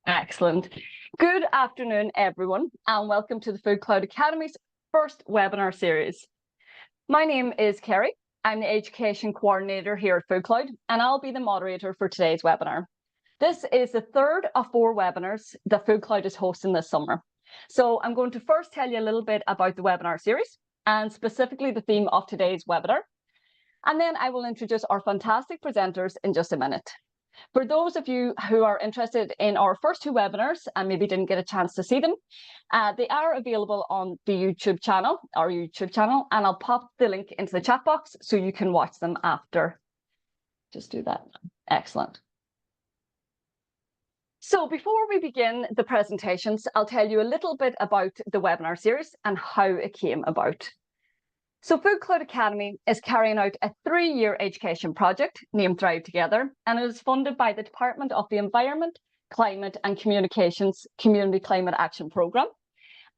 Excellent. Good afternoon, everyone, and welcome to the Food Cloud Academy's first webinar series. My name is Kerry. I'm the Education Coordinator here at Food Cloud, and I'll be the moderator for today's webinar. This is the third of 4 webinars that Food Cloud is hosting this summer. So I'm going to first tell you a little bit about the webinar series and specifically the theme of today's webinar. And then I will introduce our fantastic presenters in just a minute. For those of you who are interested in our first 2 webinars and maybe didn't get a chance to see them, they are available on the YouTube channel, and I'll pop the link into the chat box so you can watch them after. Just do that. Excellent. So before we begin the presentations, I'll tell you a little bit about the webinar series and how it came about. So Food Cloud Academy is carrying out a 3-year education project named Thrive Together, and it is funded by the Department of the Environment, Climate and Communications Community Climate Action Programme.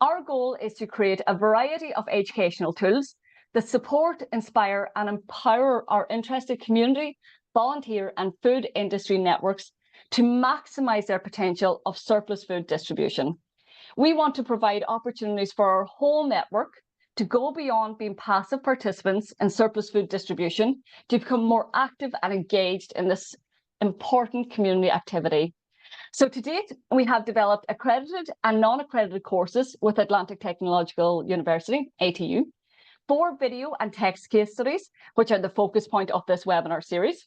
Our goal is to create a variety of educational tools that support, inspire and empower our interested community, volunteer and food industry networks to maximise their potential of surplus food distribution. We want to provide opportunities for our whole network to go beyond being passive participants in surplus food distribution to become more active and engaged in this important community activity. So to date, we have developed accredited and non-accredited courses with Atlantic Technological University, ATU, 4 video and text case studies, which are the focus point of this webinar series,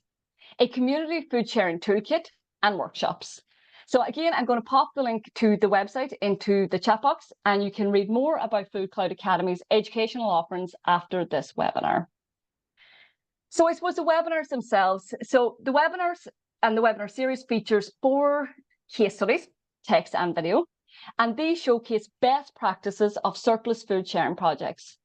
a community food sharing toolkit, and workshops. So again, I'm going to pop the link to the website into the chat box, and you can read more about Food Cloud Academy's educational offerings after this webinar. So I suppose the webinars themselves, so the webinars and the webinar series features 4 case studies, text and video, and these showcase best practices of surplus food sharing projects.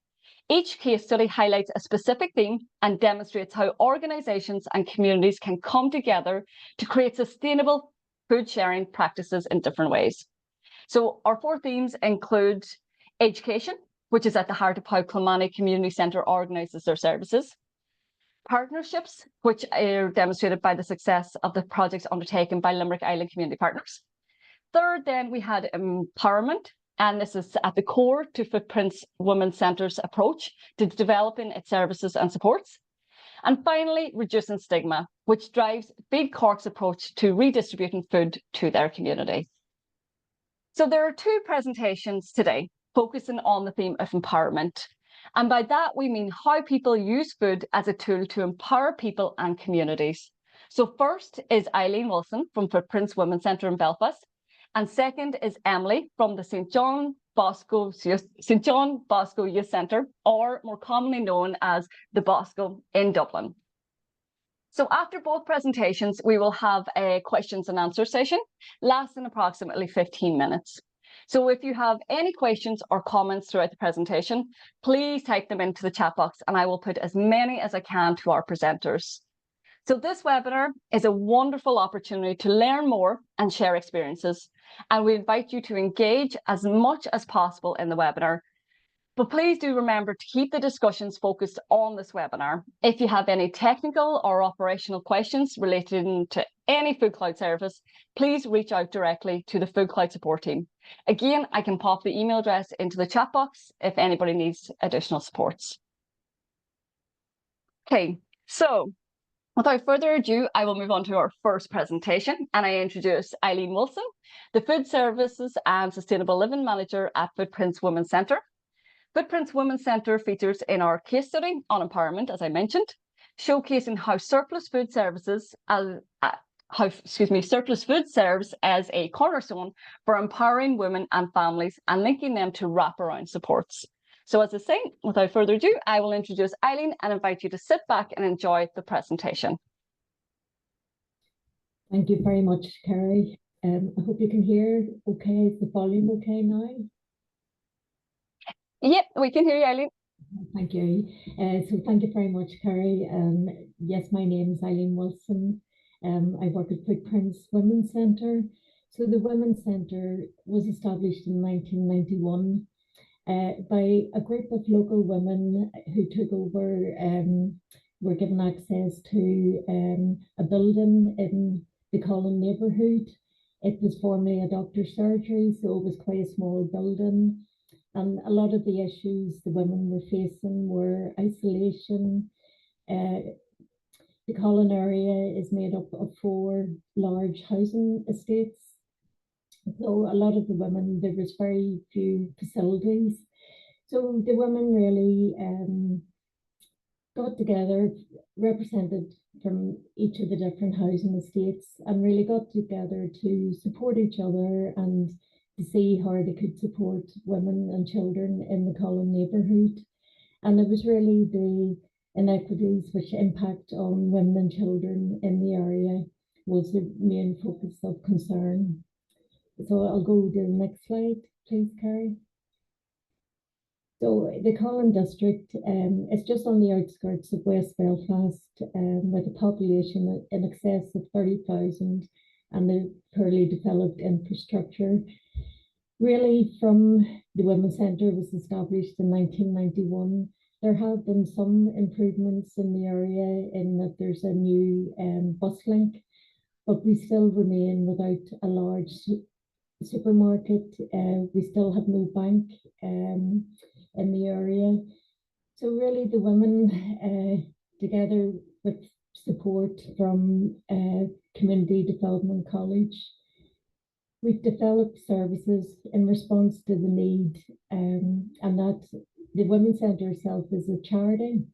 Each case study highlights a specific theme and demonstrates how organisations and communities can come together to create sustainable food sharing practices in different ways. So our 4 themes include education, which is at the heart of how Kilmanny Community Centre organises their services, partnerships, which are demonstrated by the success of the projects undertaken by Limerick Island Community Partners. Third, then we had empowerment, and this is at the core to Footprints Women's Centre's approach to developing its services and supports. And finally, reducing stigma, which drives Feed Cork's approach to redistributing food to their community. So there are 2 presentations today focusing on the theme of empowerment. And by that, we mean how people use food as a tool to empower people and communities. So first is Eileen Wilson from Footprints Women's Centre in Belfast. And second is Emily from the St. John Bosco Youth Centre, or more commonly known as the Bosco in Dublin. So after both presentations, we will have a questions and answer session lasting approximately 15 minutes. So if you have any questions or comments throughout the presentation, please type them into the chat box and I will put as many as I can to our presenters. So this webinar is a wonderful opportunity to learn more and share experiences. And we invite you to engage as much as possible in the webinar. But please do remember to keep the discussions focused on this webinar. If you have any technical or operational questions relating to any Food Cloud service, please reach out directly to the Food Cloud support team. Again, I can pop the email address into the chat box if anybody needs additional supports. Okay, so without further ado, I will move on to our first presentation, and I introduce Eileen Wilson, the Food Services and Sustainable Living Manager at Footprints Women's Centre. Footprints Women's Centre features in our case study on empowerment, as I mentioned, showcasing how surplus food serves as a cornerstone for empowering women and families and linking them to wraparound supports. So as I say, without further ado, I will introduce Eileen and invite you to sit back and enjoy the presentation. Thank you very much, Kerry. I hope you can hear okay. Is the volume okay now? Yep, we can hear you, Eileen. Thank you. So thank you very much, Kerry. Yes, my name is Eileen Wilson. I work at Footprints Women's Centre. So the Women's Centre was established in 1991. By a group of local women who took over, were given access to a building in the Cullen neighbourhood It was formerly a doctor's surgery, so it was quite a small building. And a lot of the issues the women were facing were isolation. The Colin area is made up of 4 large housing estates. So a lot of the women, there was very few facilities. So the women really got together, represented from each of the different housing estates, and really got together to support each other and to see how they could support women and children in the Colin neighbourhood. And it was really the inequities which impact on women and children in the area was the main focus of concern. So I'll go to the next slide, please, Carrie. So the Colin district is just on the outskirts of West Belfast, with a population in excess of 30,000 and a poorly developed infrastructure. Really, from the Women's Centre was established in 1991, there have been some improvements in the area in that there's a new bus link, but we still remain without a large supermarket. We still have no bank in the area. So really the women, together with support from Community Development College, we've developed services in response to the need, and that the Women's Centre itself is a charity,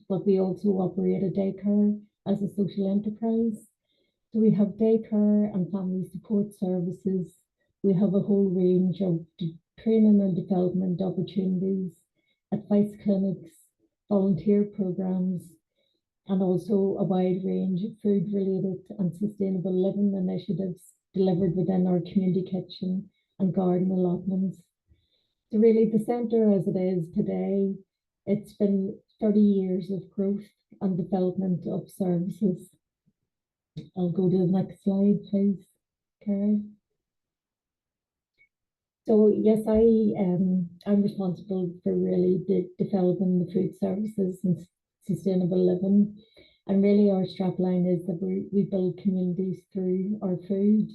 but we also operate a daycare as a social enterprise. So we have daycare and family support services. We have a whole range of training and development opportunities, advice clinics, volunteer programs, and also a wide range of food-related and sustainable living initiatives delivered within our community kitchen and garden allotments. So really the centre as it is today, it's been 30 years of growth and development of services. I'll go to the next slide, please, Carrie. So yes, I'm responsible for really developing the food services and sustainable living. And really our strapline is that we build communities through our food.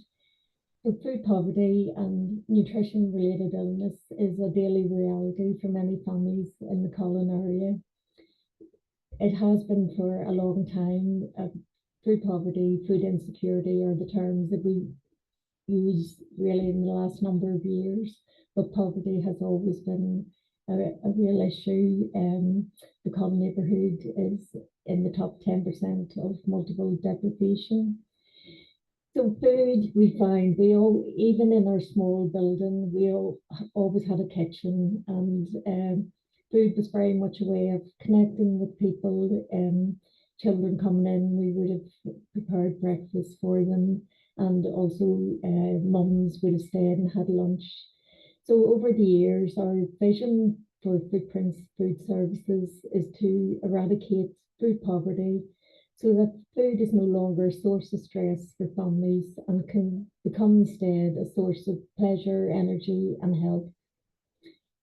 So food poverty and nutrition related illness is a daily reality for many families in the Colin area. It has been for a long time. Food poverty, food insecurity are the terms that we use really in the last number of years, but poverty has always been a real issue. The Colin neighbourhood is in the top 10% of multiple deprivation. So food, we find even in our small building, we always had a kitchen, and food was very much a way of connecting with people. Children coming in, we would have prepared breakfast for them, and also mums would have stayed and had lunch. So over the years, our vision for Footprints Food Services is to eradicate food poverty so that food is no longer a source of stress for families and can become instead a source of pleasure, energy and health.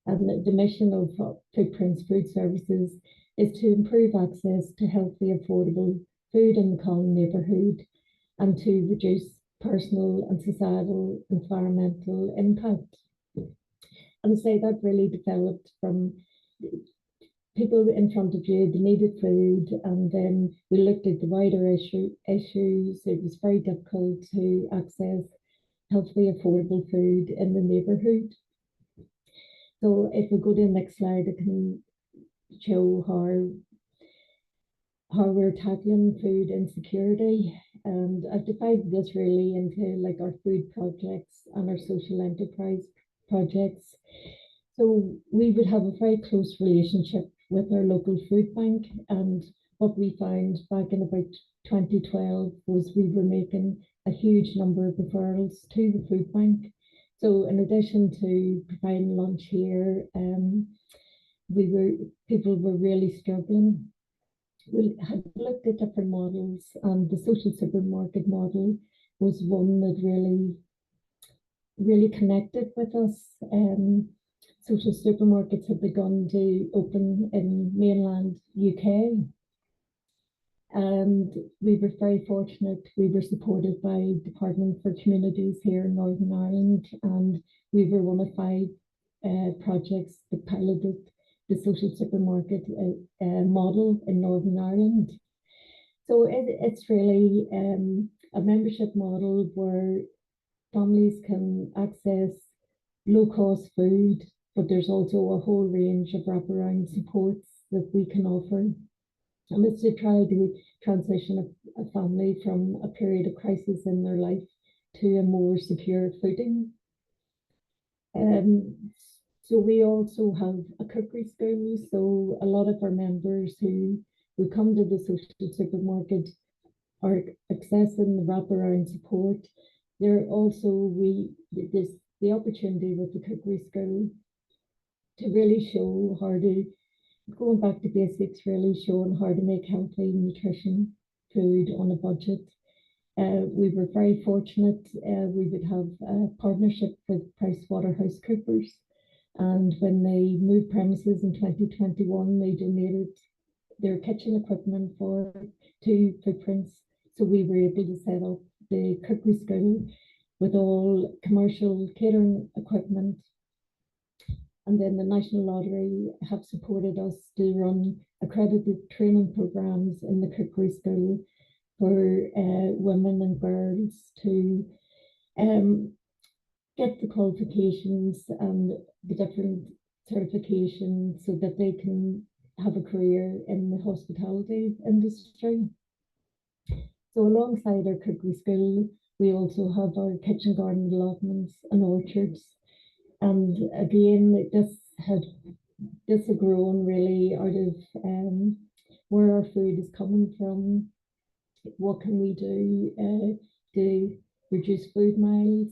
And the mission of Footprints Food Services is to improve access to healthy, affordable food in the Colin neighbourhood and to reduce personal and societal environmental impact. And say that really developed from people in front of you, they needed food, and then we looked at the wider issues. It was very difficult to access healthy, affordable food in the neighbourhood. So if we go to the next slide, I can show how we're tackling food insecurity. And I've divided this really into like our food projects and our social enterprise projects. So we would have a very close relationship with our local food bank, and what we found back in about 2012 was we were making a huge number of referrals to the food bank. So in addition to providing lunch here, people were really struggling. We had looked at different models, and the social supermarket model was one that really connected with us. Social supermarkets had begun to open in mainland UK. And we were very fortunate. We were supported by Department for Communities here in Northern Ireland, and we were one of 5 projects that piloted the social supermarket model in Northern Ireland. So it's really a membership model where families can access low-cost food, but there's also a whole range of wraparound supports that we can offer. And it's to try to transition a family from a period of crisis in their life to a more secure footing. So we also have a cookery school. So a lot of our members who come to the social supermarket are accessing the wraparound support. There also there's the opportunity with the cookery school to really show how to, going back to basics, really showing how to make healthy nutrition food on a budget. We were very fortunate. We would have a partnership with PricewaterhouseCoopers, and when they moved premises in 2021, they donated their kitchen equipment for 2 footprints. So we were able to set up the cookery school with all commercial catering equipment. And then the National Lottery have supported us to run accredited training programs in the cookery school for women and girls to get the qualifications and the different certifications so that they can have a career in the hospitality industry. So alongside our cookery school, we also have our kitchen garden allotments and orchards. And again, this has grown really out of where our food is coming from. What can we do to reduce food miles?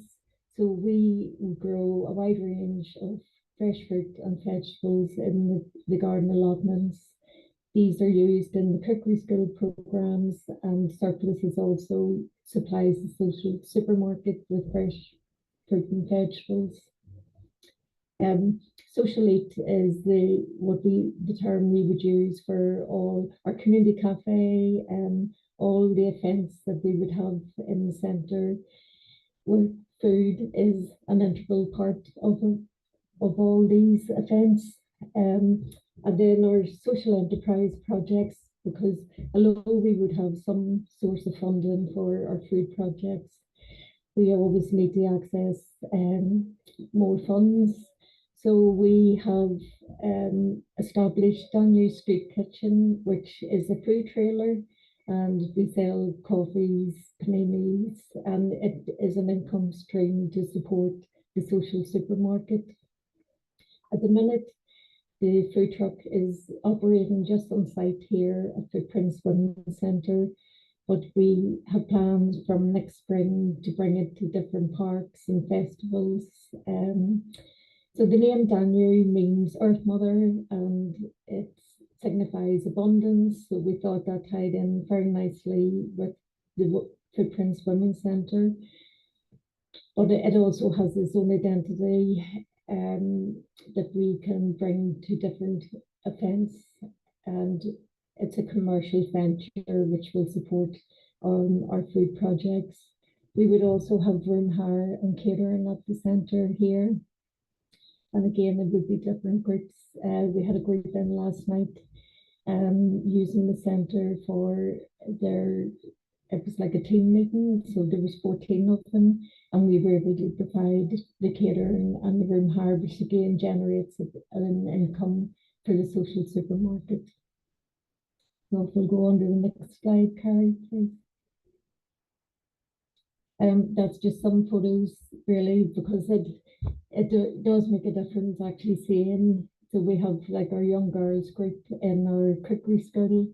So we grow a wide range of fresh fruit and vegetables in the garden allotments. These are used in the cookery school programs, and surpluses also supplies the social supermarket with fresh fruit and vegetables. Social Eat is the term we would use for all our community cafe and all the events that we would have in the centre, where food is an integral part of all these events. And then our social enterprise projects, because although we would have some source of funding for our food projects, we always need to access more funds. So we have established a new street kitchen, which is a food trailer, and we sell coffees, paninis, and it is an income stream to support the social supermarket. At the minute, the food truck is operating just on site here at the Prince Women's Centre, but we have plans from next spring to bring it to different parks and festivals. So the name Danu means Earth Mother, and it signifies abundance. So we thought that tied in very nicely with the Footprints Women's Centre. But it also has its own identity that we can bring to different events, and it's a commercial venture which will support our food projects. We would also have room hire and catering at the centre here. And again, it would be different groups. We had a group in last night using the centre for it was like a team meeting. So there was 14 of them, and we were able to provide the catering and the room hire, which again generates an income for the social supermarket. So if we'll go on to the next slide, Carrie, please. That's just some photos really, because it does make a difference actually seeing. So we have like our young girls group in our cookery school,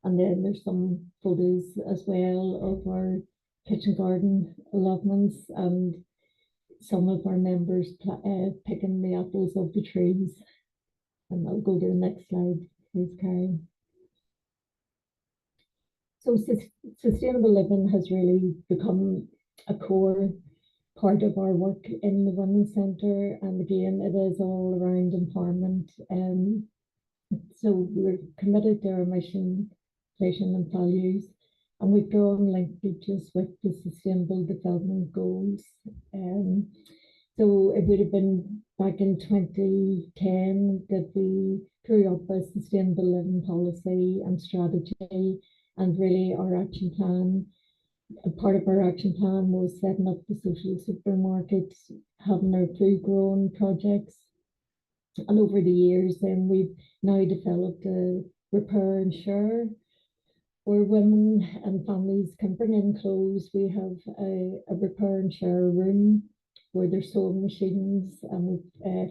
and then there's some photos as well of our kitchen garden allotments and some of our members picking the apples of the trees. And I'll go to the next slide, please, Carrie. So sustainable living has really become a core part of our work in the Women's Centre, and again, it is all around empowerment. So we're committed to our mission vision and values, and we've drawn linkages with the Sustainable Development Goals. So it would have been back in 2010 that we drew up a sustainable living policy and strategy, and really our action plan. A part of our action plan was setting up the social supermarkets, having our food grown projects. And over the years, then we've now developed a repair and share where women and families can bring in clothes. We have a repair and share room where there's sewing machines and with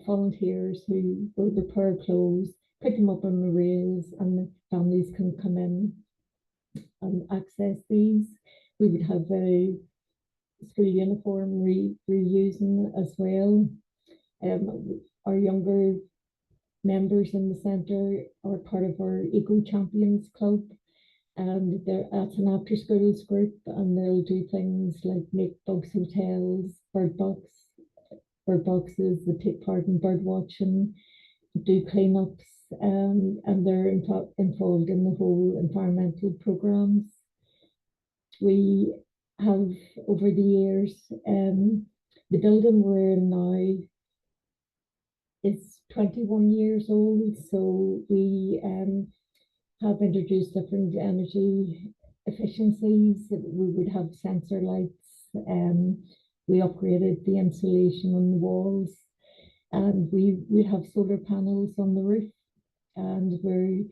volunteers who will repair clothes, pick them up on the rails, and the families can come in and access these. We would have a school uniform reusing as well. Our younger members in the centre are part of our Eco Champions Club, and that's an after schools group, and they'll do things like make bugs hotels, bird boxes, they take part in bird watching, do cleanups, and they're involved in the whole environmental programs. We have over the years, the building we're in now is 21 years old, so we have introduced different energy efficiencies. We would have sensor lights, we upgraded the insulation on the walls, and we have solar panels on the roof, and we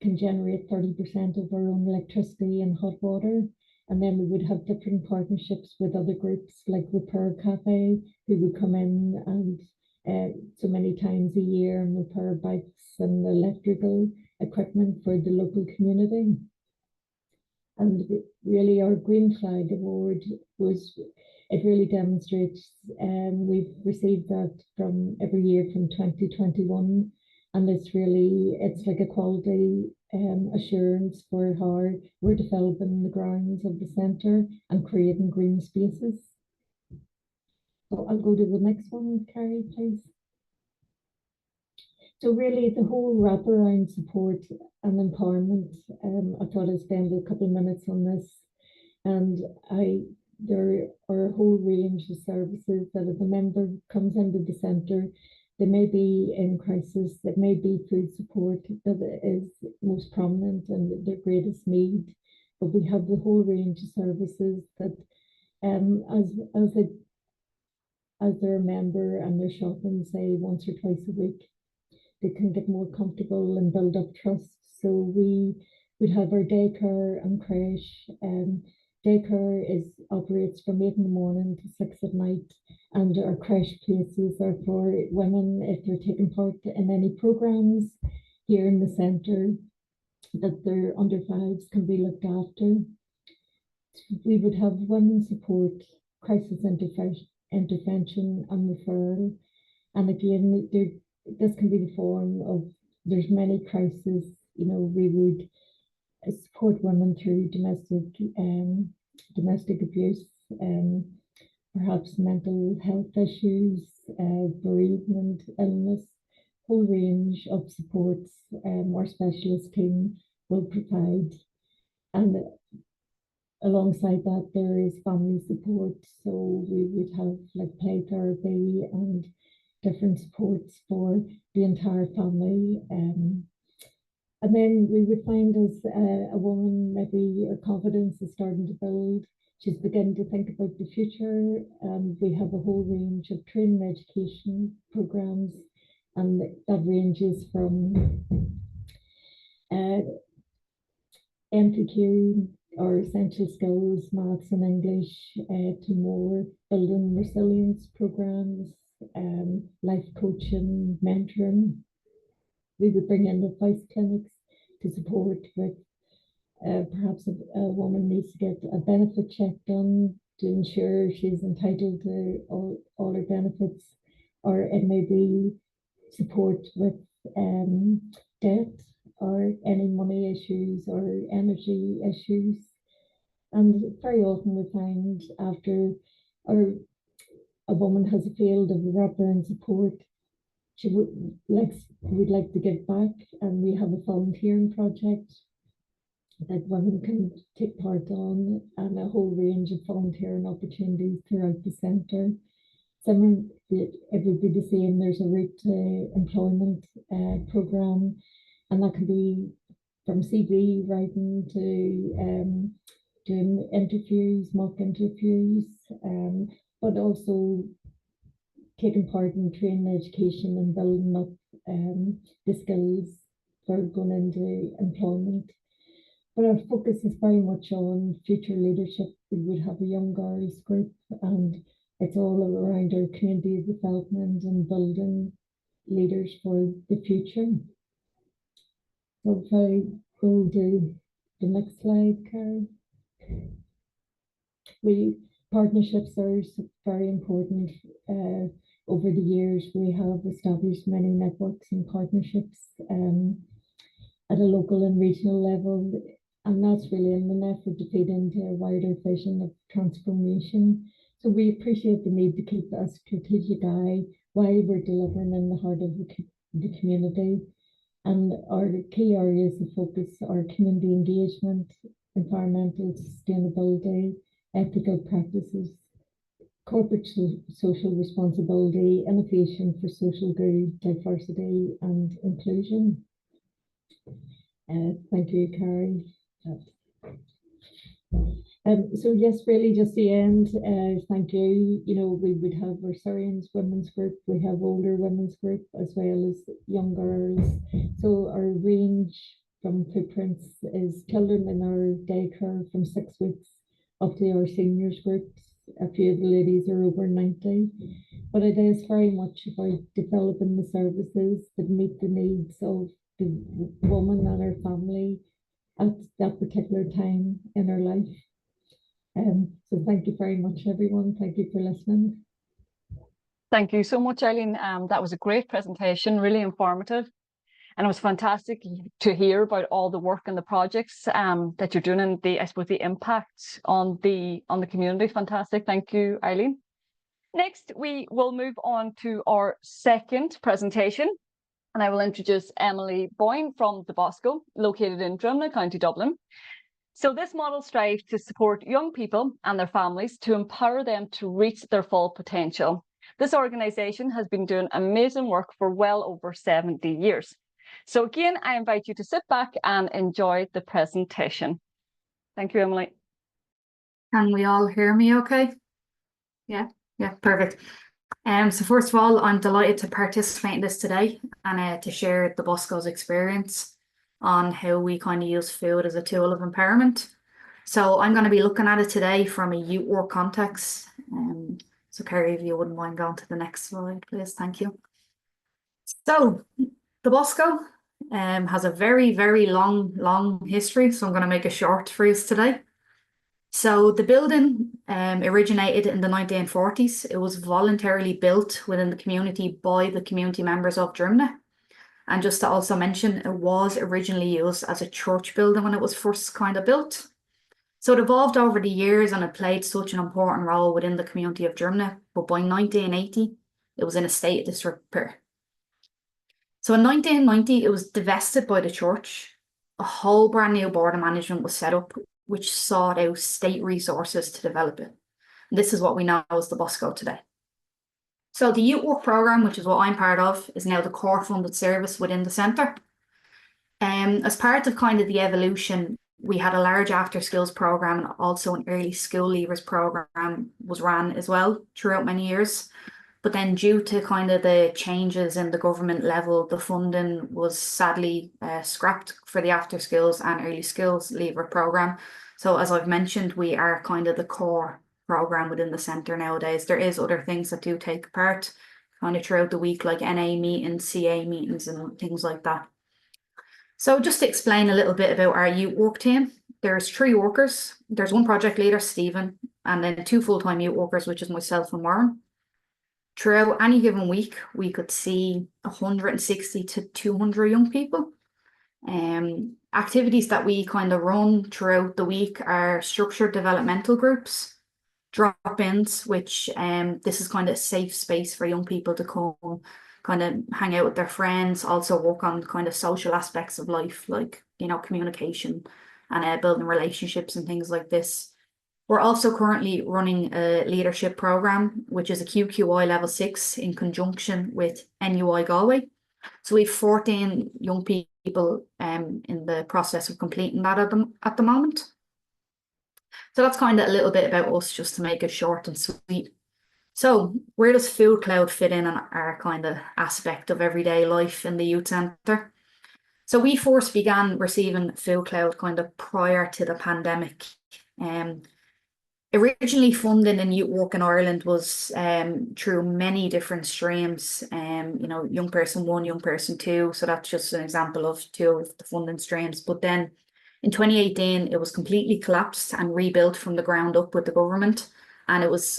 can generate 30% of our own electricity and hot water. And then we would have different partnerships with other groups like Repair Cafe, who would come in and so many times a year and repair bikes and electrical equipment for the local community. And really our Green Flag Award it really demonstrates, we've received that from every year from 2021, and it's like a quality assurance for how we're developing the grounds of the centre and creating green spaces. So I'll go to the next one, Carrie, please. So really the whole wraparound support and empowerment, I thought I'd spend a couple of minutes on this. And there are a whole range of services that if a member comes into the centre, they may be in crisis, it may be food support that is most prominent and their greatest need. But we have the whole range of services that as they're a member and they're shopping, say, once or twice a week, they can get more comfortable and build up trust. So we would have our daycare and creche. Daycare operates from 8 in the morning to 6 at night, and our creche places are for women if they're taking part in any programs here in the centre that their under fives can be looked after. We would have women support, crisis intervention and referral, and again this can be the form of, there's many crises, we would support women through domestic abuse, perhaps mental health issues, bereavement, illness, whole range of supports our specialist team will provide. And alongside that, there is family support. So we would have like play therapy and different supports for the entire family. And then we would find as a woman, maybe her confidence is starting to build. She's beginning to think about the future. We have a whole range of training education programs, and that ranges from MPQ or essential skills, maths and English, to more building resilience programs, life coaching, mentoring. We would bring in advice clinics to support with perhaps a woman needs to get a benefit check done to ensure she's entitled to all her benefits, or it may be support with debt or any money issues or energy issues. And very often we find after a woman has failed of wraparound support, she would like to give back, and we have a volunteering project that women can take part on, and a whole range of volunteering opportunities throughout the centre. Some it would be the same. There's a route to employment program, and that can be from CV writing to doing interviews, mock interviews, but also taking part in training education and building up the skills for going into employment. But our focus is very much on future leadership. We would have a young girls group, and it's all around our community development and building leaders for the future. So if I go to the next slide, Carrie. Partnerships are very important. Over the years, we have established many networks and partnerships at a local and regional level, and that's really in an effort to feed into a wider vision of transformation. So we appreciate the need to keep a strategic eye while we're delivering in the heart of the community. And our key areas of focus are community engagement, environmental sustainability, ethical practices, corporate social responsibility, innovation for social good, diversity and inclusion. Thank you, Carrie. So yes, really just the end. Thank you. You know, we would have our Syrians women's group, we have older women's group as well as young girls. So our range from footprints is children in our daycare from 6 weeks up to our seniors groups. A few of the ladies are over 90, but it is very much about developing the services that meet the needs of the woman and her family at that particular time in her life. So thank you very much, everyone. Thank you for listening. Thank you so much, Eileen. That was a great presentation, really informative. And it was fantastic to hear about all the work and the projects that you're doing, and I suppose the impact on the community. Fantastic. Thank you, Eileen. Next, we will move on to our second presentation, and I will introduce Emily Boyne from the Bosco, located in Drumna, County Dublin. So this model strives to support young people and their families to empower them to reach their full potential. This organisation has been doing amazing work for well over 70 years. So again, I invite you to sit back and enjoy the presentation. Thank you, Emily. Can we all hear me okay? Yeah, perfect. So first of all, I'm delighted to participate in this today and to share the Bosco's experience on how we kind of use food as a tool of empowerment. So I'm going to be looking at it today from a youth work context. So Kerry, if you wouldn't mind going to the next slide, please. Thank you. So the Bosco has a very, very long history. So I'm going to make it short for you today. So the building originated in the 1940s. It was voluntarily built within the community by the community members of Drumna. And just to also mention, it was originally used as a church building when it was first kind of built. So it evolved over the years and it played such an important role within the community of Drumna. But by 1980, it was in a state of disrepair. So in 1990, it was divested by the church. A whole brand new board of management was set up, which sought out state resources to develop it. And this is what we know as the Bosco today. So the youth work programme, which is what I'm part of, is now the core funded service within the centre. As part of kind of the evolution, we had a large after skills programme and also an early school leavers programme was ran as well throughout many years. But then due to kind of the changes in the government level, the funding was sadly scrapped for the after skills and early skills leaver programme. So as I've mentioned, we are kind of the core programme within the centre nowadays. There is other things that do take part kind of throughout the week, like NA meetings, CA meetings and things like that. So just to explain a little bit about our youth work team, there's 3 workers. There's 1 project leader, Stephen, and then 2 full-time youth workers, which is myself and Warren. Throughout any given week, we could see 160 to 200 young people. Activities that we kind of run throughout the week are structured developmental groups, drop-ins, which this is kind of a safe space for young people to come, kind of hang out with their friends, also work on kind of social aspects of life, like, you know, communication, and building relationships and things like this. We're also currently running a leadership program, which is a QQI level 6 in conjunction with NUI Galway. So we have 14 young people in the process of completing that at the moment. So that's kind of a little bit about us, just to make it short and sweet. So where does Food Cloud fit in on our kind of aspect of everyday life in the youth centre? So we first began receiving Food Cloud kind of prior to the pandemic. Originally funding in youth work in Ireland was through many different streams, young person 1, young person 2. So that's just an example of 2 of the funding streams. But then in 2018, it was completely collapsed and rebuilt from the ground up with the government. And it was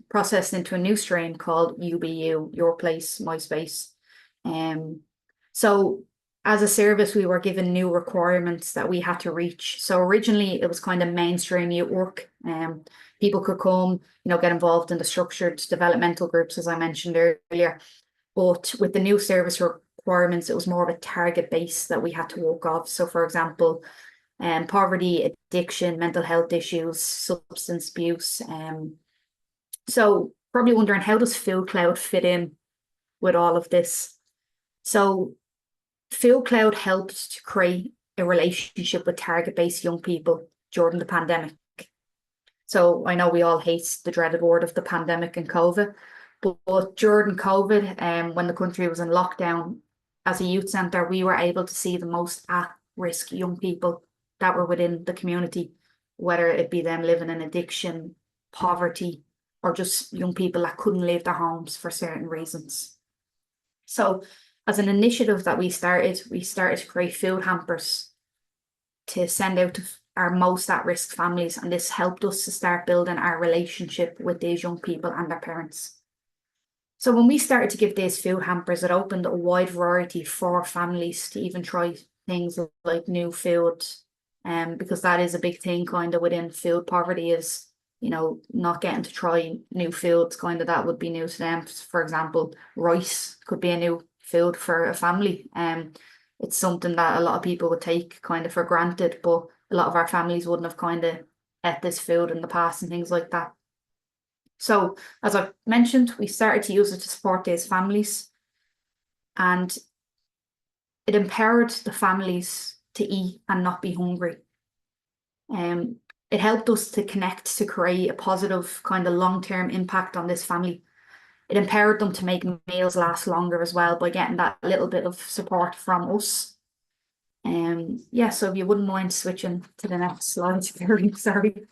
processed into a new stream called UBU, Your Place, My Space. So as a service, we were given new requirements that we had to reach. So originally it was kind of mainstream youth work. People could come, get involved in the structured developmental groups, as I mentioned earlier. But with the new service requirements, it was more of a target base that we had to work off. So for example, poverty, addiction, mental health issues, substance abuse. So probably wondering, how does Food Cloud fit in with all of this? So Food Cloud helped to create a relationship with target-based young people during the pandemic. So I know we all hate the dreaded word of the pandemic and COVID, but during COVID, when the country was in lockdown, as a youth centre, we were able to see the most at-risk young people that were within the community, whether it be them living in addiction, poverty, or just young people that couldn't leave their homes for certain reasons. So as an initiative that we started to create food hampers to send out to our most at-risk families, and this helped us to start building our relationship with these young people and their parents. So when we started to give these food hampers, it opened a wide variety for families to even try things like new food, because that is a big thing kind of within food poverty, is not getting to try new foods, kind of that would be new to them. For example, rice could be a new food for a family. It's something that a lot of people would take kind of for granted, but a lot of our families wouldn't have kind of ate this food in the past and things like that. So as I mentioned, we started to use it to support these families, and it empowered the families to eat and not be hungry. It helped us to connect, to create a positive kind of long-term impact on this family. It empowered them to make meals last longer as well by getting that little bit of support from us. So if you wouldn't mind switching to the next slide, very sorry.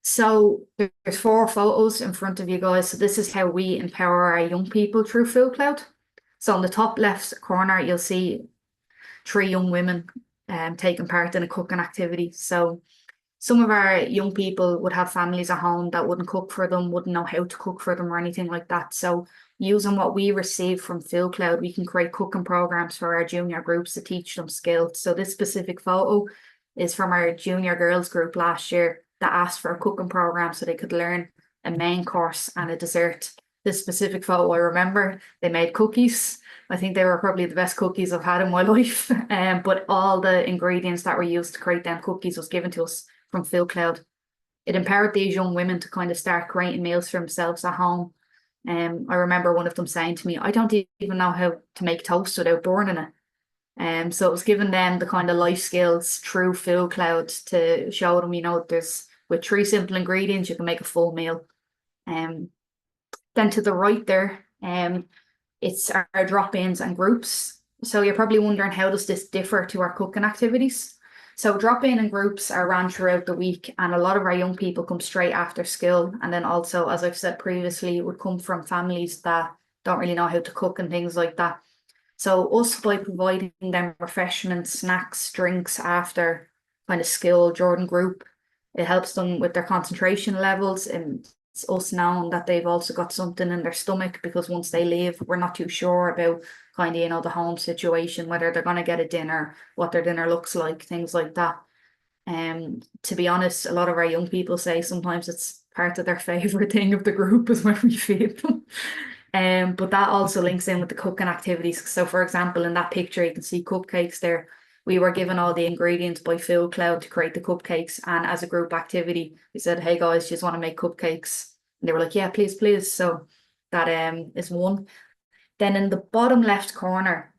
So there's 4 photos in front of you guys. So this is how we empower our young people through Food Cloud. So on the top left corner, you'll see 3 young women taking part in a cooking activity. So some of our young people would have families at home that wouldn't cook for them, wouldn't know how to cook for them or anything like that. So using what we receive from Food Cloud, we can create cooking programs for our junior groups to teach them skills. So this specific photo is from our junior girls group last year that asked for a cooking program so they could learn a main course and a dessert. This specific photo, I remember, they made cookies. I think they were probably the best cookies I've had in my life. But all the ingredients that were used to create them cookies was given to us from Food Cloud. It empowered these young women to kind of start creating meals for themselves at home. I remember one of them saying to me, I don't even know how to make toast without burning it. So it was giving them the kind of life skills through Food Cloud to show them, there's with 3 simple ingredients, you can make a full meal. Then to the right there, it's our drop-ins and groups. So you're probably wondering, how does this differ to our cooking activities? So drop-in and groups are run throughout the week, and a lot of our young people come straight after school. And then also, as I've said previously, would come from families that don't really know how to cook and things like that. So us, by providing them refreshments, snacks, drinks after kind of school during group, it helps them with their concentration levels, and it's us knowing that they've also got something in their stomach, because once they leave, we're not too sure about kind of, the home situation, whether they're going to get a dinner, what their dinner looks like, things like that. To be honest, a lot of our young people say sometimes it's part of their favourite thing of the group is when we feed them. But that also links in with the cooking activities. So for example, in that picture, you can see cupcakes there. we were given all the ingredients by Food Cloud to create the cupcakes. And as a group activity, we said, hey guys, you just want to make cupcakes? And they were like, yeah, please, please. So that is one. Then in the bottom left corner,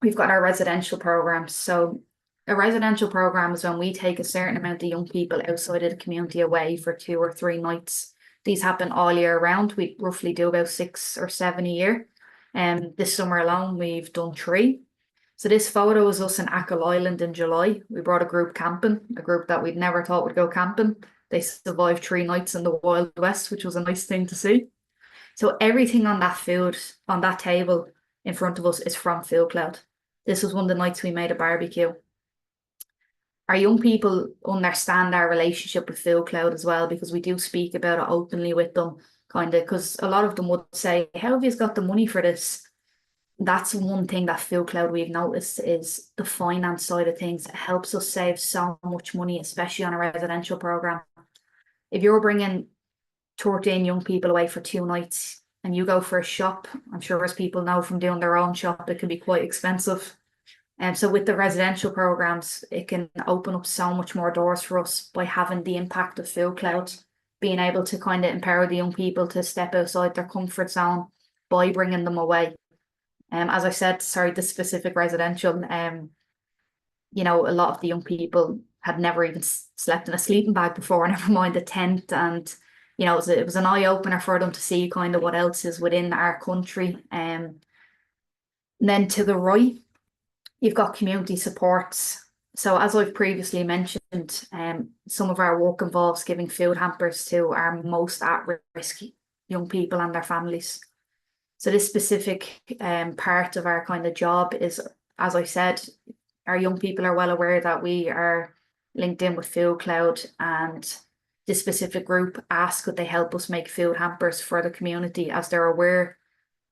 we've got our residential programs. So a residential program is when we take a certain amount of young people outside of the community away for 2 or 3 nights. These happen all year round. We roughly do about 6 or 7 a year. This summer alone, we've done 3. So this photo is us in Achill Island in July. We brought a group camping, a group that we'd never thought would go camping. They survived 3 nights in the Wild West, which was a nice thing to see. So everything on that food, on that table in front of us is from Food Cloud. This was one of the nights we made a barbecue. Our young people understand our relationship with Food Cloud as well, because we do speak about it openly with them, kind of, because a lot of them would say, how have you got the money for this? That's one thing that Food Cloud we've noticed is the finance side of things. It helps us save so much money, especially on a residential program. If you're bringing 13 young people away for 2 nights and you go for a shop, I'm sure as people know from doing their own shop, it can be quite expensive. And so with the residential programs, it can open up so much more doors for us by having the impact of Food Cloud, being able to kind of empower the young people to step outside their comfort zone by bringing them away. As I said, sorry, the specific residential, you know, a lot of the young people had never even slept in a sleeping bag before, never mind a tent. And, you know, it was an eye opener for them to see kind of what else is within our country. And then to the right, you've got community supports. So as I've previously mentioned, some of our work involves giving food hampers to our most at-risk young people and their families. So this specific part of our kind of job is, as I said, our young people are well aware that we are linked in with Food Cloud, and this specific group asked could they help us make food hampers for the community, as they're aware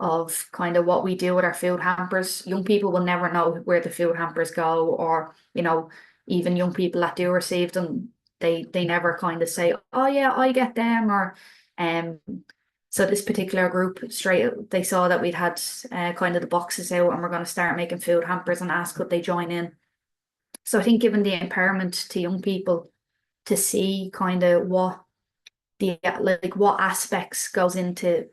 of kind of what we do with our food hampers. Young people will never know where the food hampers go, or, you know, even young people that do receive them, they never kind of say, oh yeah, I get them, or so this particular group, they saw that we'd had kind of the boxes out and we're going to start making food hampers and ask could they join in. So I think giving the empowerment to young people to see kind of what what aspects goes into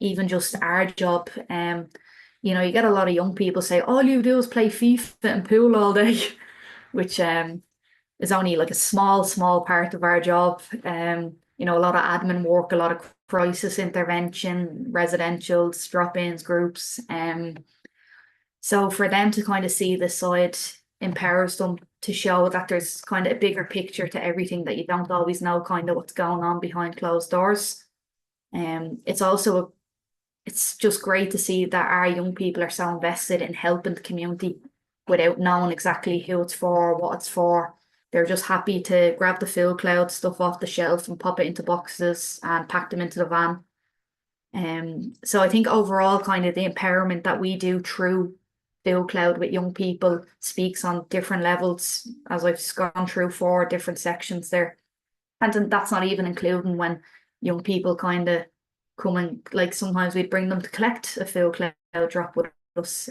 even just our job. You know, you get a lot of young people say, all you do is play FIFA and pool all day, which is only like a small part of our job. You know, a lot of admin work, a lot of crisis intervention, residentials, drop-ins, groups. So for them to kind of see this side empowers them to show that there's kind of a bigger picture to everything, that you don't always know kind of what's going on behind closed doors. It's just great to see that our young people are so invested in helping the community without knowing exactly who it's for, what it's for. They're just happy to grab the Food Cloud stuff off the shelf and pop it into boxes and pack them into the van. So I think overall kind of the empowerment that we do through Food Cloud with young people speaks on different levels, as I've gone through 4 different sections there. And then that's not even including when young people kind of come and, like, sometimes we bring them to collect a Food Cloud drop with us,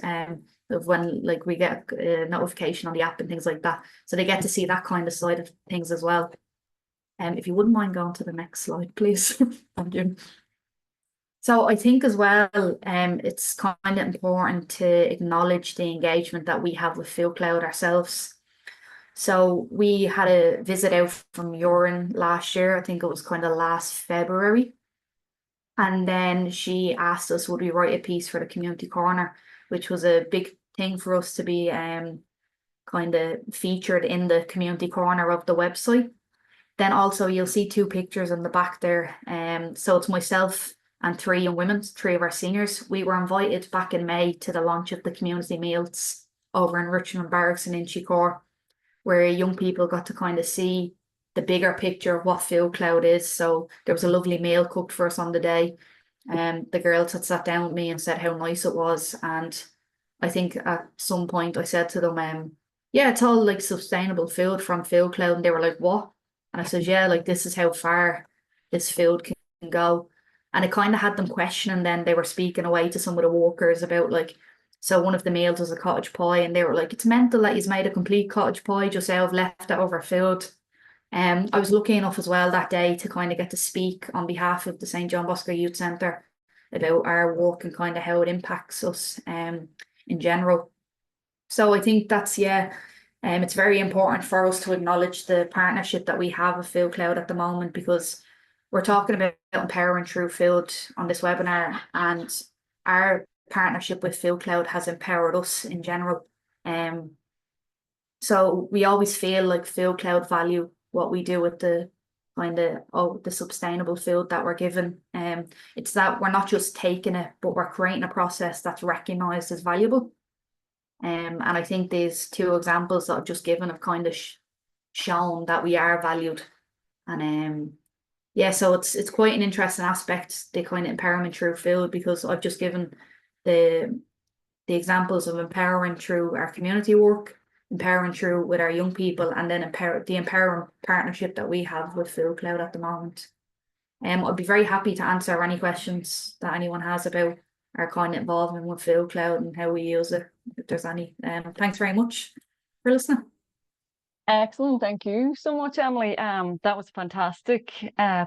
of when like we get a notification on the app and things like that. So they get to see that kind of side of things as well. If you wouldn't mind going to the next slide, please. Thank you. So I think as well, it's kind of important to acknowledge the engagement that we have with Food Cloud ourselves. So we had a visit out from Urine last year. I think it was kind of last February. And then she asked us, would we write a piece for the community corner, which was a big thing for us to be kind of featured in the community corner of the website. Then also you'll see 2 pictures on the back there. So it's myself and 3 young women, 3 of our seniors. We were invited back in May to the launch of the community meals over in Richmond Barracks in Inchicore, where young people got to kind of see the bigger picture of what Food Cloud is. So there was a lovely meal cooked for us on the day. The girls had sat down with me and said how nice it was. And I think at some point I said to them, yeah, it's all like sustainable food from Food Cloud. And they were like, what? And I said, yeah, like this is how far this food can go. And it kind of had them questioning. Then they were speaking away to some of the workers about like So one of the meals was a cottage pie, and they were like, "It's mental that he's made a complete cottage pie just out of leftover food." I was lucky enough as well that day to kind of get to speak on behalf of the St. John Bosco Youth Centre about our work and kind of how it impacts us in general. So I think that's, it's very important for us to acknowledge the partnership that we have with Food Cloud at the moment, because we're talking about empowering through food on this webinar, and our partnership with Food Cloud has empowered us in general. So we always feel like Food Cloud value what we do with the kind of the sustainable food that we're given. It's that we're not just taking it, but we're creating a process that's recognised as valuable. And I think these two examples that I've just given have kind of shown that we are valued. And so it's quite an interesting aspect, the kind of empowerment through food, because I've just given the examples of empowering through our community work, empowering through with our young people, and then the empowering partnership that we have with Food Cloud at the moment. I'd be very happy to answer any questions that anyone has about our kind of involvement with Food Cloud and how we use it, if there's any. Thanks very much for listening. Excellent. Thank you so much, Emily. That was a fantastic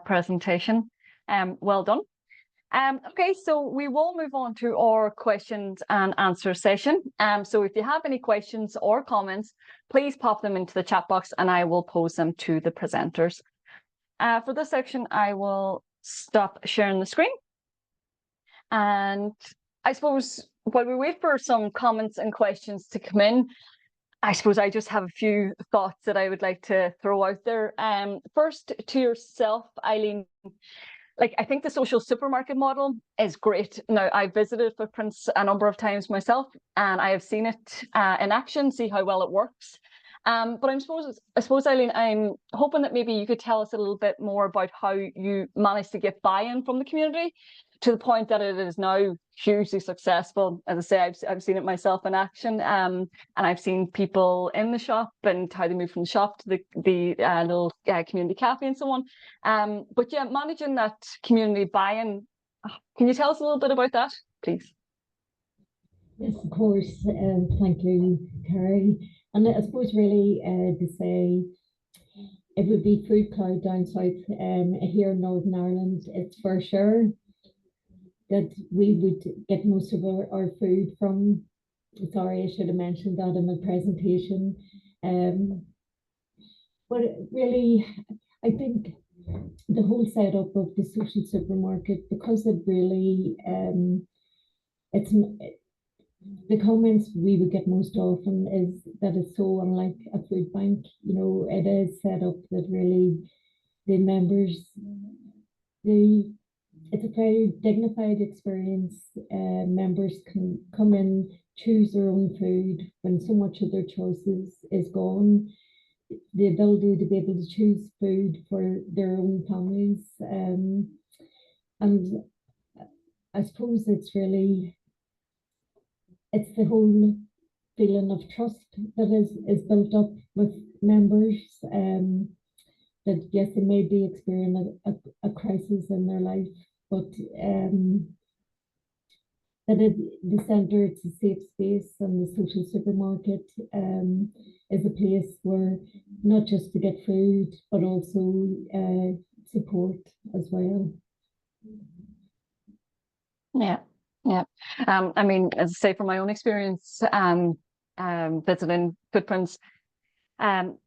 presentation. Well done. Okay, so we will move on to our questions and answer session. So if you have any questions or comments, please pop them into the chat box and I will pose them to the presenters. For this section, I will stop sharing the screen. And I suppose while we wait for some comments and questions to come in, I suppose I just have a few thoughts that I would like to throw out there. First, to yourself, Eileen, like, I think the social supermarket model is great. Now, I've visited Footprints a number of times myself, and I have seen it in action, see how well it works. But I suppose, Eileen, I'm hoping that maybe you could tell us a little bit more about how you managed to get buy-in from the community to the point that it is now hugely successful. As I say, I've seen it myself in action, and I've seen people in the shop and how they move from the shop to the little community cafe and so on. But yeah, managing that community buy-in, can you tell us a little bit about that, please? Yes, of course. Thank you, Carrie. And I suppose really to say, it would be Food Cloud down south here in Northern Ireland. It's for sure that we would get most of our food from. Sorry, I should have mentioned that in my presentation. But really, I think the whole setup of the social supermarket, because it really, it's the comments we would get most often is that it's so unlike a food bank. You know, it is set up that really the members, it's a very dignified experience. Members can come in, choose their own food when so much of their choices is gone. The ability to be able to choose food for their own families. And I suppose it's the whole feeling of trust that is built up with members. That yes, they may be experiencing a crisis in their life, but that the centre, it's a safe space, and the social supermarket is a place where not just to get food, but also support as well. Yeah. I mean, as I say, from my own experience, visiting Footprints,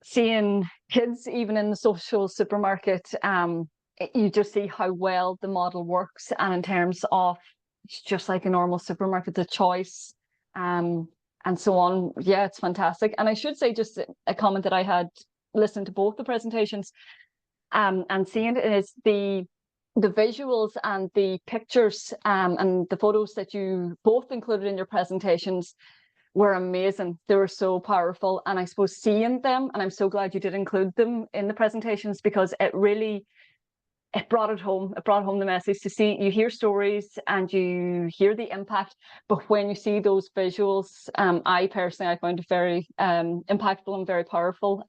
seeing kids even in the social supermarket, you just see how well the model works. And in terms of, it's just like a normal supermarket, the choice, and so on. Yeah, it's fantastic. And I should say, just a comment that I had listened to both the presentations, and seeing it is the visuals and the pictures and the photos that you both included in your presentations were amazing. They were so powerful, and I suppose seeing them, and I'm so glad you did include them in the presentations, because it brought it home. It brought home the message to see, you hear stories and you hear the impact, but when you see those visuals, I personally found it very impactful and very powerful.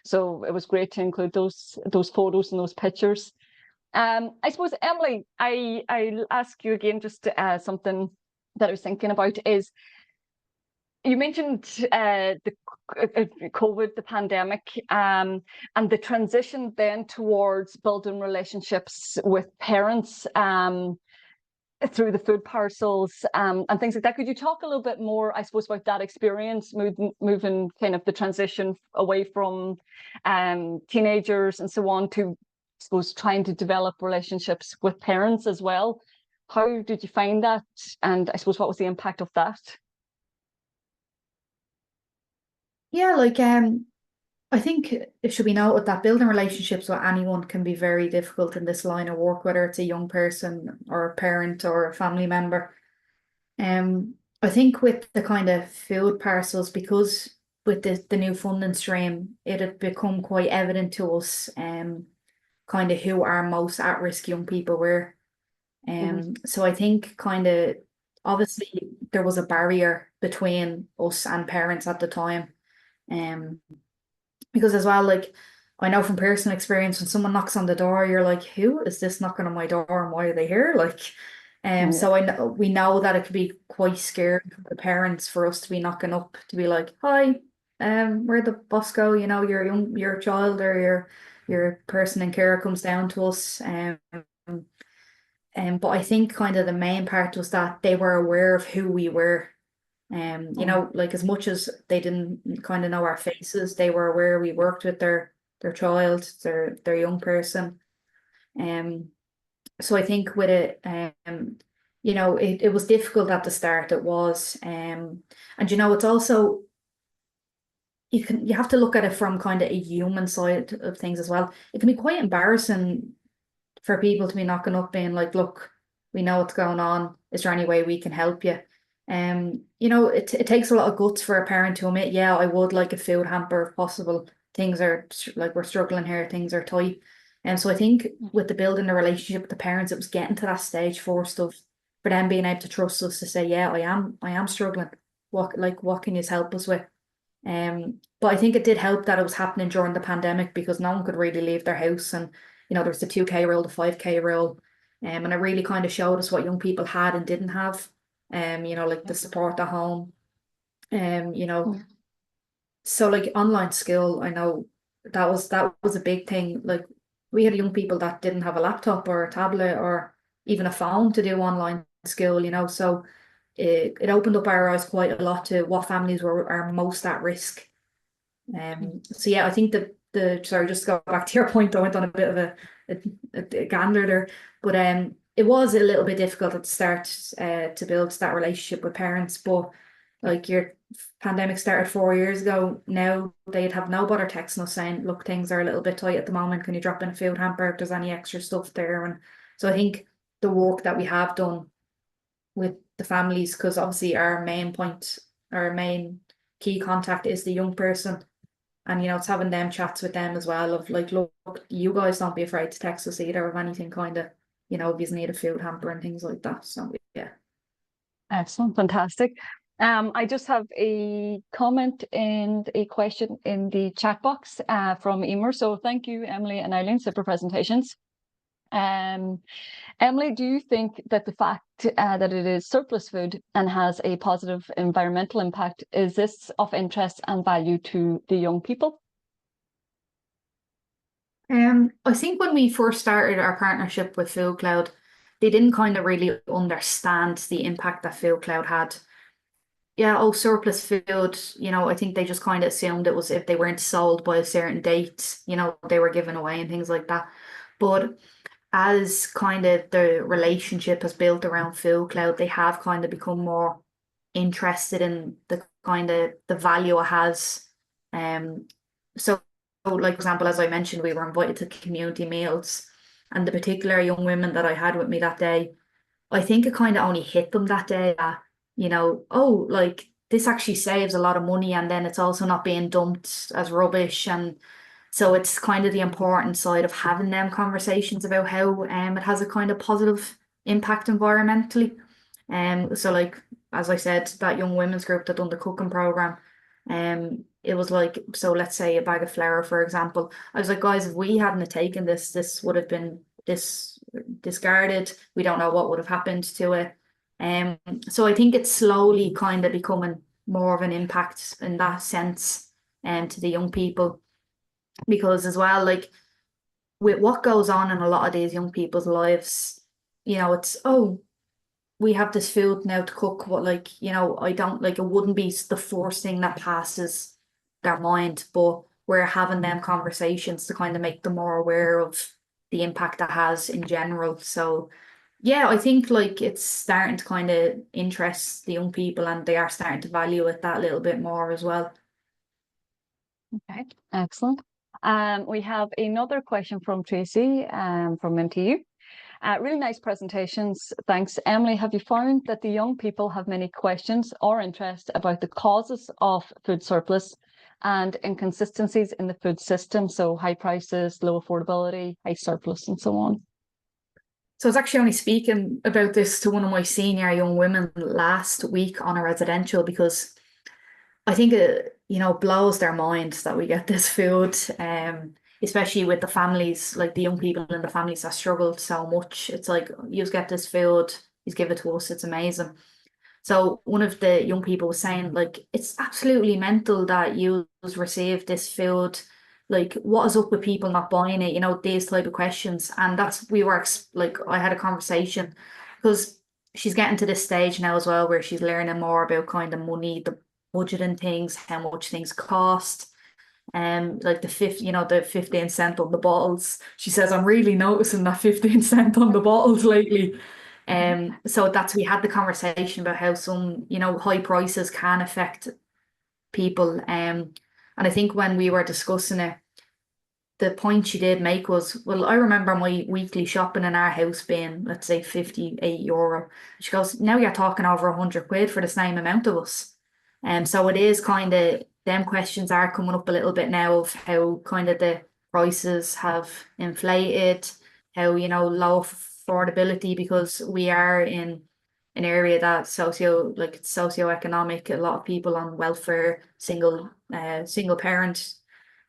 So it was great to include those photos and those pictures. I suppose, Emily, I'll ask you again just something that I was thinking about is, you mentioned the COVID, the pandemic, and the transition then towards building relationships with parents through the food parcels and things like that. Could you talk a little bit more, I suppose, about that experience, moving kind of the transition away from teenagers and so on to, I suppose, trying to develop relationships with parents as well? How did you find that? And I suppose, what was the impact of that? Yeah, like I think it should be noted that building relationships with anyone can be very difficult in this line of work, whether it's a young person or a parent or a family member. I think with the kind of food parcels, because with the new funding stream, it had become quite evident to us kind of who our most at-risk young people were. So I think kind of obviously there was a barrier between us and parents at the time. Because as well, like I know from personal experience, when someone knocks on the door, you're like, who is this knocking on my door and why are they here? Like, so we know that it could be quite scary for the parents for us to be knocking up to be like, hi, we're the Bosco, you know, your child or your person in care comes down to us. But I think kind of the main part was that they were aware of who we were. You know, like as much as they didn't kind of know our faces, they were aware we worked with their child, their young person. So I think with it, you know, it was difficult at the start. It was, and you know, it's also you have to look at it from kind of a human side of things as well. It can be quite embarrassing for people to be knocking up, being like, "Look, we know what's going on. Is there any way we can help you?" You know, it takes a lot of guts for a parent to admit, yeah, I would like a food hamper if possible. Things are like we're struggling here, things are tight. And so I think with the building the relationship with the parents, it was getting to that stage for them being able to trust us to say, yeah, I am struggling. What can you help us with? But I think it did help that it was happening during the pandemic because no one could really leave their house, and you know, there's the 2K rule, the 5K rule, and it really kind of showed us what young people had and didn't have. You know, like the support at home. You know, so like online school, I know that was a big thing. Like we had young people that didn't have a laptop or a tablet or even a phone to do online school, you know, so it opened up our eyes quite a lot to what families are most at risk. So yeah, I think that sorry, just to go back to your point, I went on a bit of a gander there, but it was a little bit difficult at the start to build that relationship with parents, but like your pandemic started 4 years ago. Now they'd have no bother texting us saying, look, things are a little bit tight at the moment. Can you drop in a food hamper if there's any extra stuff there? And so I think the work that we have done with the families, because obviously our main key contact is the young person. And, you know, it's having them chats with them as well of like, look, you guys don't be afraid to text us either of anything kind of, you know, if you need a food hamper and things like that. So, yeah. Excellent. Fantastic. I just have a comment and a question in the chat box from Emer. So thank you, Emily and Eileen, for presentations. Emily, do you think that the fact that it is surplus food and has a positive environmental impact, is this of interest and value to the young people? I think when we first started our partnership with Food Cloud, they didn't kind of really understand the impact that Food Cloud had. Yeah, oh, surplus food, you know, I think they just kind of assumed it was if they weren't sold by a certain date, you know, they were given away and things like that. But as kind of the relationship has built around Food Cloud, they have kind of become more interested in the kind of the value it has. So like, for example, as I mentioned, we were invited to community meals, and the particular young women that I had with me that day, I think it kind of only hit them that day that, you know, oh, like this actually saves a lot of money, and then it's also not being dumped as rubbish. And so it's kind of the important side of having them conversations about how it has a kind of positive impact environmentally. So like, as I said, that young women's group that done the cooking program, it was like, so let's say a bag of flour, for example. I was like, guys, if we hadn't taken this would have been discarded. We don't know what would have happened to it. So I think it's slowly kind of becoming more of an impact in that sense, to the young people, because as well, like with what goes on in a lot of these young people's lives, it's, oh, we have this food now to cook, but like, I don't like, it wouldn't be the first thing that passes their mind, but we're having them conversations to kind of make them more aware of the impact that has in general. So yeah, I think like it's starting to kind of interest the young people, and they are starting to value it that little bit more as well. Okay, excellent. We have another question from Tracy from MTU. Really nice presentations. Thanks. Emily, have you found that the young people have many questions or interest about the causes of food surplus and inconsistencies in the food system? So high prices, low affordability, high surplus, and so on. So I was actually only speaking about this to one of my senior young women last week on a residential, because I think it, blows their mind that we get this food, especially with the families, like the young people in the families that struggled so much. It's like, you get this food, you give it to us, it's amazing. So one of the young people was saying, like, it's absolutely mental that you receive this food. Like, what is up with people not buying it? These type of questions. And like, I had a conversation, because she's getting to this stage now as well where she's learning more about kind of money, the budgeting things, how much things cost. Like the 15 cent on the bottles. She says, I'm really noticing that 15 cent on the bottles lately. So we had the conversation about how some, high prices can affect people. And I think when we were discussing it, the point she did make was, well, I remember my weekly shopping in our house being, let's say, €58. She goes, now you're talking over £100 for the same amount of us. So it is kind of, them questions are coming up a little bit now of how kind of the prices have inflated, how, low affordability, because we are in an area that it's socioeconomic, a lot of people on welfare, single parent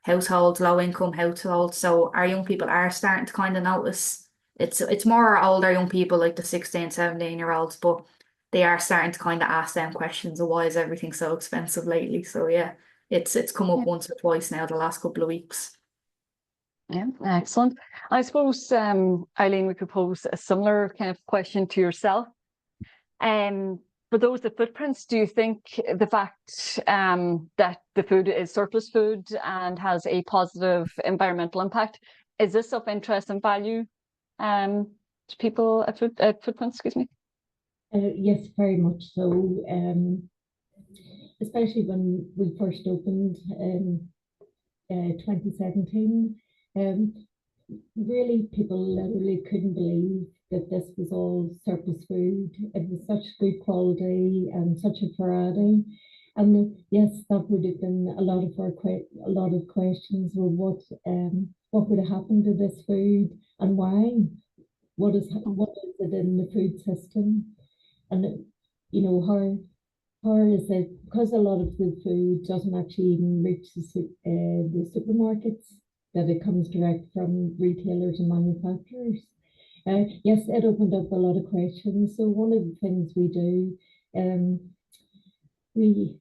households, low income households. So our young people are starting to kind of notice. It's more our older young people, like the 16, 17-year-olds, but they are starting to kind of ask them questions of why is everything so expensive lately. So yeah, it's come up once or twice now the last couple of weeks. Yeah, excellent. I suppose, Eileen, we could pose a similar kind of question to yourself. For those with footprints, do you think the fact that the food is surplus food and has a positive environmental impact, is this of interest and value to people at footprints, excuse me? Yes, very much so. Especially when we first opened in 2017. Really, people literally couldn't believe that this was all surplus food. It was such good quality and such a variety. And yes, that would have been a lot of questions. Well, what would have happened to this food and why? What is it in the food system? And how is it, because a lot of the food doesn't actually even reach the supermarkets, that it comes direct from retailers and manufacturers. Yes, it opened up a lot of questions. So one of the things we do, we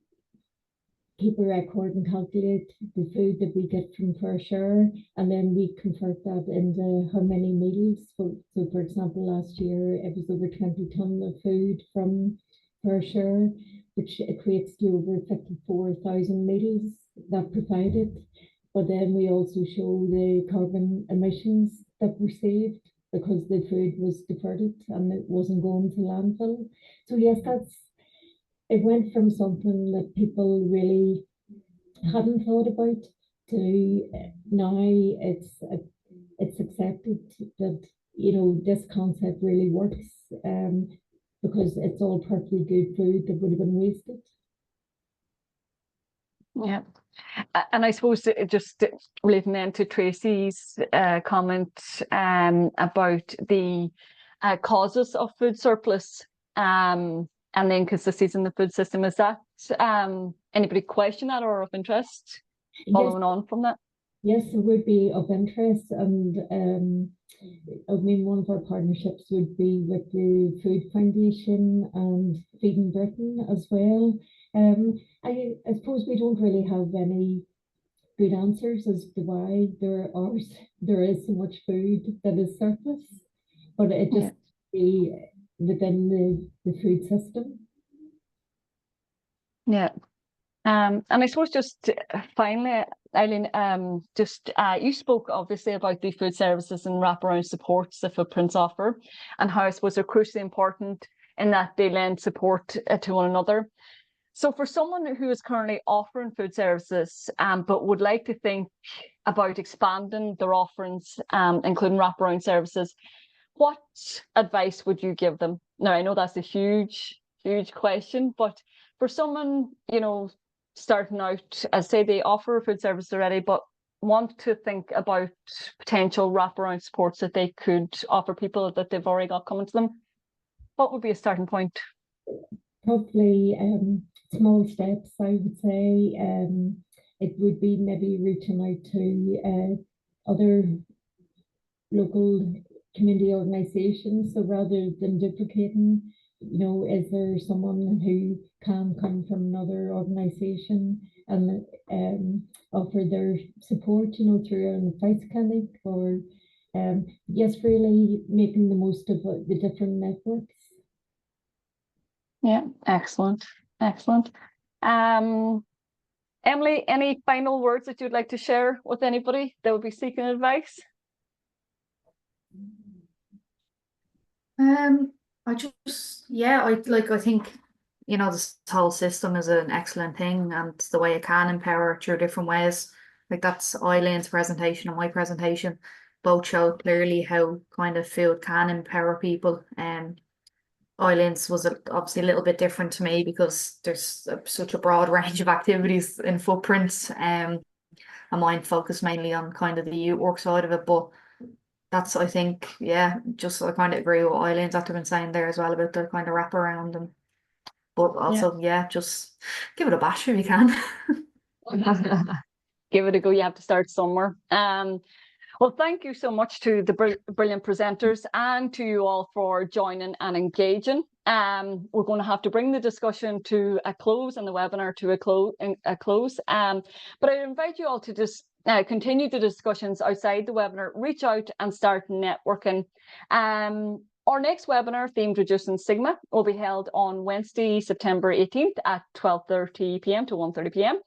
keep a record and calculate the food that we get from Fair Share, and then we convert that into how many meals. So for example, last year it was over 20 tonnes of food from Fair Share, which equates to over 54,000 meals that provided. But then we also show the carbon emissions that were saved because the food was diverted and it wasn't going to landfill. So yes, it went from something that people really hadn't thought about to now it's accepted that this concept really works, because it's all perfectly good food that would have been wasted. Yeah. And I suppose just relating then to Tracy's comment about the causes of food surplus and the inconsistencies in the food system, is that anybody question that or of interest following on from that? Yes, it would be of interest, and I mean, one of our partnerships would be with the Food Foundation and Feeding Britain as well. I suppose we don't really have any good answers as to why there is so much food that is surplus, but it Yeah. just be within the food system. Yeah. And I suppose just finally, Eileen, you spoke obviously about the food services and wraparound supports the footprints offer, and how I suppose they're crucially important in that they lend support to one another. So for someone who is currently offering food services, but would like to think about expanding their offerings, including wraparound services, what advice would you give them? Now, I know that's a huge question, but for someone, starting out, as say they offer food service already, but want to think about potential wraparound supports that they could offer people that they've already got coming to them, what would be a starting point? Probably small steps, I would say. It would be maybe reaching out to other local community organisations. So rather than duplicating, is there someone who can come from another organisation and offer their support, through an advice clinic, or yes, really making the most of the different networks. Yeah, excellent. Emily, any final words that you'd like to share with anybody that would be seeking advice? I think, this whole system is an excellent thing, and the way it can empower through different ways. Like, that's Eileen's presentation and my presentation both show clearly how kind of food can empower people. Eileen's was obviously a little bit different to me because there's such a broad range of activities in footprints. And mine focused mainly on kind of the youth work side of it, but that's, I think, just I kind of agree with what Eileen's after been saying there as well about the kind of wrap around them. But also, just give it a bash if you can. Give it a go. You have to start somewhere. Well, thank you so much to the brilliant presenters and to you all for joining and engaging. We're going to have to bring the discussion to a close and the webinar to a close. But I invite you all to just continue the discussions outside the webinar, reach out and start networking. Our next webinar, themed Reducing Stigma, will be held on Wednesday, September 18th at 12:30 p.m. to 1:30 p.m.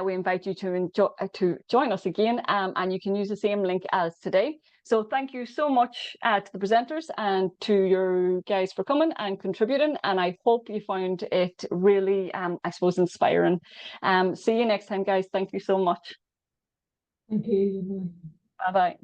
We invite you to join us again, and you can use the same link as today. So thank you so much to the presenters and to your guys for coming and contributing, and I hope you found it really, I suppose, inspiring. See you next time, guys. Thank you so much. Thank you. Bye-bye.